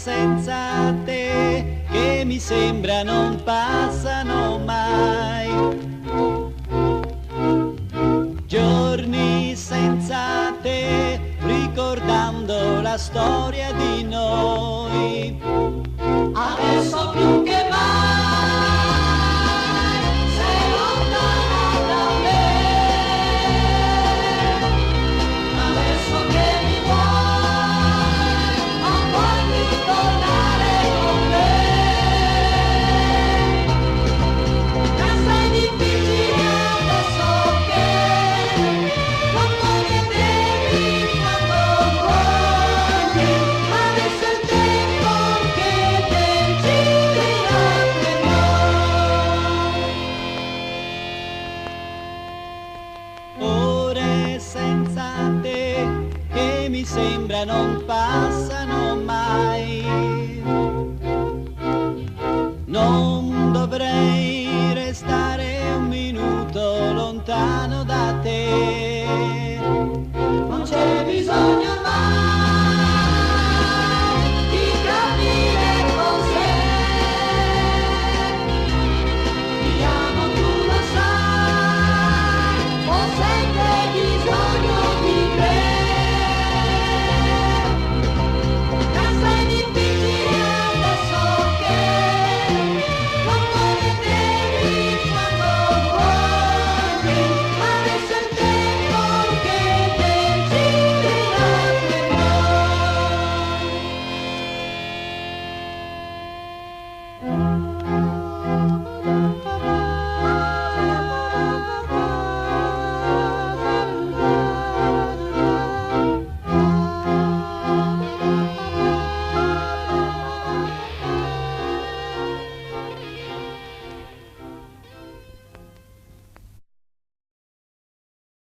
senza te che mi sembra non passano mai. Giorni senza te, ricordando la storia di noi. Adesso più che mai sei lontana da me. Adesso che mi vuoi, non puoi più tornare con me. Assai difficile adesso che non puoi vedermi quando vuoi. Adesso è il tempo che deciderà per noi. Ore senza te che mi sembra non passano mai.